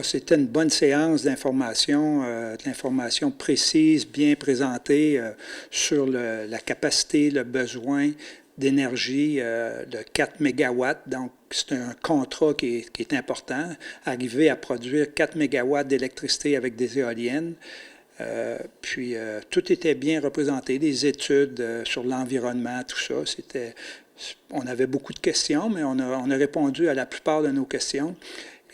C'était une bonne séance d'information, de l'information précise, bien présentée sur la capacité, le besoin d'énergie de 4 mégawatts. Donc, c'est un contrat qui est important. Arriver à produire 4 mégawatts d'électricité avec des éoliennes. Tout était bien représenté, des études sur l'environnement, tout ça. On avait beaucoup de questions, mais on a répondu à la plupart de nos questions.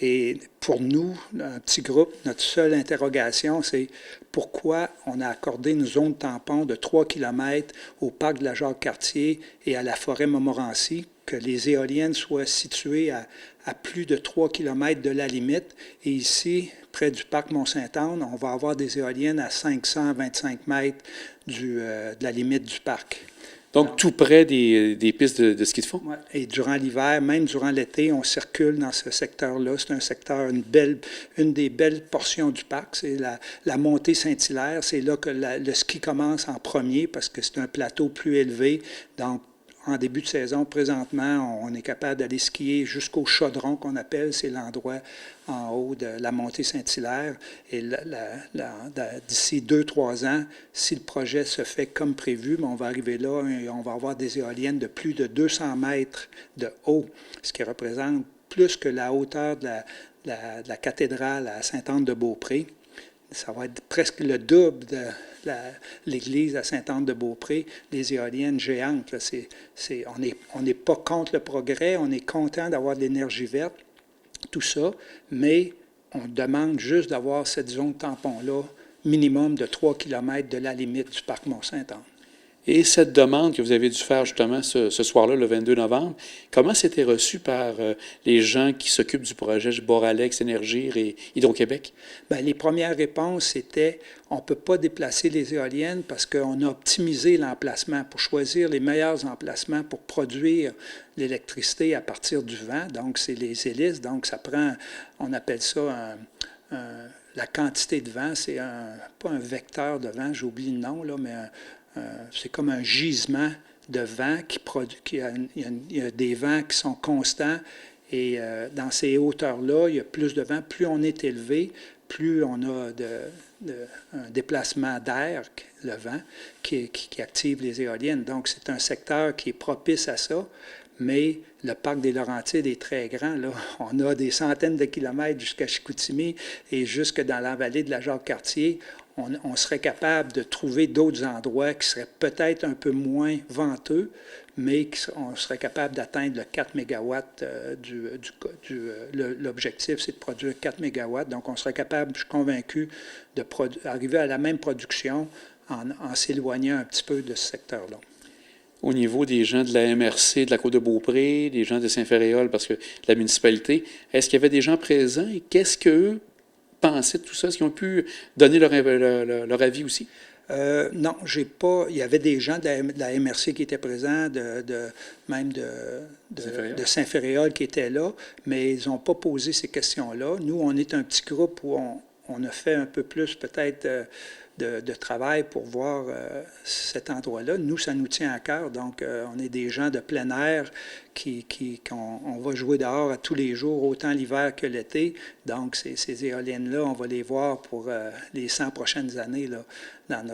Et pour nous, un petit groupe, notre seule interrogation, c'est pourquoi on a accordé une zone tampon de 3 km au parc de la Jacques-Cartier et à la forêt Montmorency, que les éoliennes soient situées à plus de 3 km de la limite. Et ici, près du parc Mont-Saint-Anne, on va avoir des éoliennes à 525 mètres de la limite du parc. Donc, tout près des pistes de ski de fond? Ouais. Et durant l'hiver, même durant l'été, on circule dans ce secteur-là. C'est un secteur, une des belles portions du parc. C'est la montée Saint-Hilaire. C'est là que le ski commence en premier parce que c'est un plateau plus élevé. Donc, en début de saison, présentement, on est capable d'aller skier jusqu'au Chaudron, qu'on appelle. C'est l'endroit en haut de la montée Saint-Hilaire. Et d'ici 2-3 ans, si le projet se fait comme prévu, on va arriver là et on va avoir des éoliennes de plus de 200 mètres de haut, ce qui représente plus que la hauteur de la cathédrale à Sainte-Anne-de-Beaupré. Ça va être presque le double de l'église à Sainte-Anne-de-Beaupré, les éoliennes géantes. Là, on n'est pas contre le progrès, on est content d'avoir de l'énergie verte, tout ça, mais on demande juste d'avoir cette zone tampon-là, minimum de 3 km de la limite du parc Mont-Saint-Anne. Et cette demande que vous avez dû faire justement ce soir-là, le 22 novembre, comment c'était reçu par les gens qui s'occupent du projet Boralex, Énergir et Hydro-Québec? Bien, les premières réponses, c'était on ne peut pas déplacer les éoliennes parce qu'on a optimisé l'emplacement pour choisir les meilleurs emplacements pour produire l'électricité à partir du vent. Donc, c'est les hélices. Donc, ça prend, on appelle ça la quantité de vent. C'est pas un vecteur de vent, j'oublie le nom, là, mais c'est comme un gisement de vent qui produit. Il y a des vents qui sont constants et dans ces hauteurs-là, il y a plus de vent. Plus on est élevé, plus on a un déplacement d'air, le vent, qui active les éoliennes. Donc, c'est un secteur qui est propice à ça, mais le parc des Laurentides est très grand. Là. On a des centaines de kilomètres jusqu'à Chicoutimi et jusque dans la vallée de la Jacques-Cartier. On serait capable de trouver d'autres endroits qui seraient peut-être un peu moins venteux, mais on serait capable d'atteindre le 4 mégawatts l'objectif, c'est de produire 4 mégawatts. Donc, on serait capable, je suis convaincu, d'arriver à la même production en s'éloignant un petit peu de ce secteur-là. Au niveau des gens de la MRC, de la Côte-de-Beaupré, des gens de Saint-Féréol, parce que la municipalité, est-ce qu'il y avait des gens présents et qu'est-ce qu'eux pensaient de tout ça? Est-ce qu'ils ont pu donner leur avis aussi? Non, j'ai pas. Il y avait des gens de la MRC qui étaient présents, même de Saint-Féréol qui étaient là, mais ils n'ont pas posé ces questions-là. Nous, on est un petit groupe où on a fait un peu plus peut-être de travail pour voir cet endroit-là. Nous, ça nous tient à cœur. Donc, on est des gens de plein air on va jouer dehors à tous les jours, autant l'hiver que l'été. Donc, ces éoliennes-là, on va les voir pour les 100 prochaines années, là, dans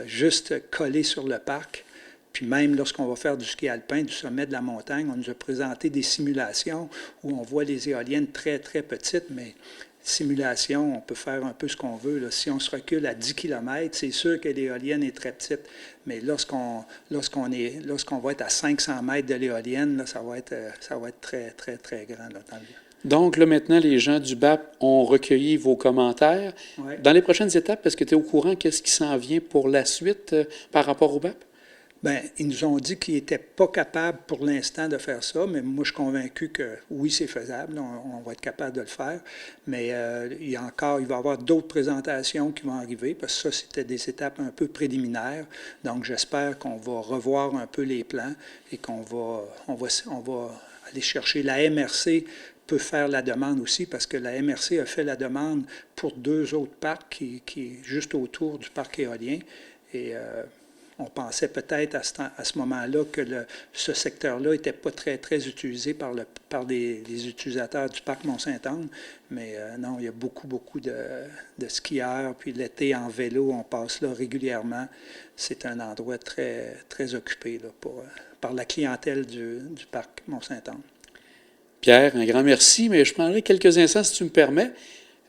juste collées sur le parc. Puis même lorsqu'on va faire du ski alpin, du sommet de la montagne, on nous a présenté des simulations où on voit les éoliennes très, très petites, mais simulation, on peut faire un peu ce qu'on veut. Là. Si on se recule à 10 km, c'est sûr que l'éolienne est très petite. Mais lorsqu'on va être à 500 mètres de l'éolienne, là, ça va être très, très, très grand là, dans le... Donc, là, maintenant, les gens du BAP ont recueilli vos commentaires. Ouais. Dans les prochaines étapes, est-ce que tu es au courant qu'est-ce qui s'en vient pour la suite par rapport au BAP? Bien, ils nous ont dit qu'ils n'étaient pas capables pour l'instant de faire ça, mais moi, je suis convaincu que oui, c'est faisable, on va être capable de le faire. Mais il va y avoir d'autres présentations qui vont arriver, parce que ça, c'était des étapes un peu préliminaires. Donc, j'espère qu'on va revoir un peu les plans et qu'on va aller chercher. La MRC peut faire la demande aussi, parce que la MRC a fait la demande pour 2 autres parcs qui est juste autour du parc éolien. Et on pensait peut-être à ce moment-là que ce secteur-là n'était pas très, très utilisé par les utilisateurs du parc Mont-Saint-Anne. Mais non, il y a beaucoup, beaucoup de skieurs. Puis l'été, en vélo, on passe là régulièrement. C'est un endroit très, très occupé là, par la clientèle du parc Mont-Saint-Anne. Pierre, un grand merci, mais je prendrai quelques instants si tu me permets.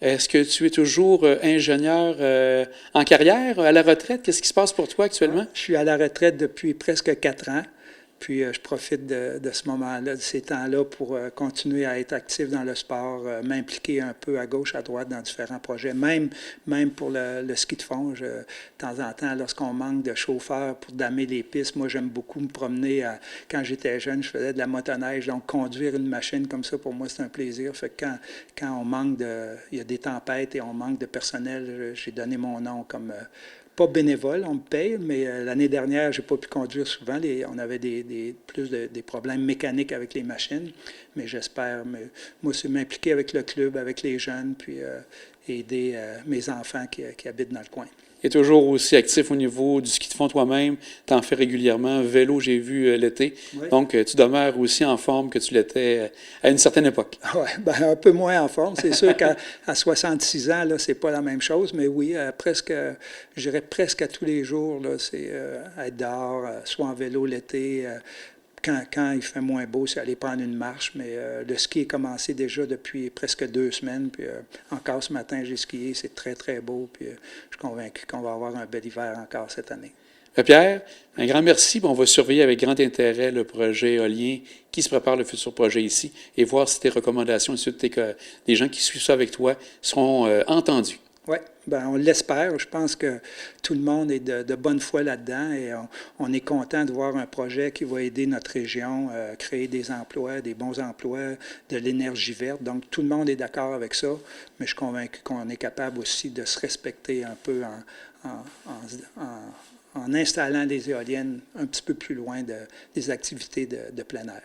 Est-ce que tu es toujours ingénieur en carrière, à la retraite? Qu'est-ce qui se passe pour toi actuellement? Je suis à la retraite depuis presque 4 ans. Puis je profite de ce moment-là, de ces temps-là, pour continuer à être actif dans le sport, m'impliquer un peu à gauche, à droite dans différents projets, même pour le ski de fond. De temps en temps, lorsqu'on manque de chauffeurs pour damer les pistes, moi j'aime beaucoup me promener. Quand j'étais jeune, je faisais de la motoneige, donc conduire une machine comme ça, pour moi, c'est un plaisir. Fait que quand on manque il y a des tempêtes et on manque de personnel, j'ai donné mon nom comme... pas bénévole, on me paye, mais l'année dernière, je n'ai pas pu conduire souvent. On avait des problèmes mécaniques avec les machines, mais j'espère, moi, c'est m'impliquer avec le club, avec les jeunes, puis aider mes enfants qui habitent dans le coin. Et toujours aussi actif au niveau du ski de fond toi-même. Tu en fais régulièrement. Vélo, j'ai vu l'été. Oui. Donc, tu demeures aussi en forme que tu l'étais à une certaine époque. Oui, un peu moins en forme. C'est sûr qu'à 66 ans, là, c'est pas la même chose, mais oui, je dirais presque à tous les jours, là, c'est être dehors, soit en vélo l'été. Quand il fait moins beau, c'est aller prendre une marche, mais le ski est commencé déjà depuis presque 2 semaines. Puis encore ce matin, j'ai skié, c'est très, très beau. Puis je suis convaincu qu'on va avoir un bel hiver encore cette année. Pierre, un grand merci. On va surveiller avec grand intérêt le projet éolien qui se prépare, le futur projet ici, et voir si tes recommandations et des gens qui suivent ça avec toi seront entendues. Oui, on l'espère. Je pense que tout le monde est de bonne foi là-dedans et on est content de voir un projet qui va aider notre région à créer des emplois, des bons emplois, de l'énergie verte. Donc, tout le monde est d'accord avec ça, mais je suis convaincu qu'on est capable aussi de se respecter un peu en installant des éoliennes un petit peu plus loin des activités de plein air.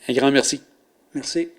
Un grand merci. Merci.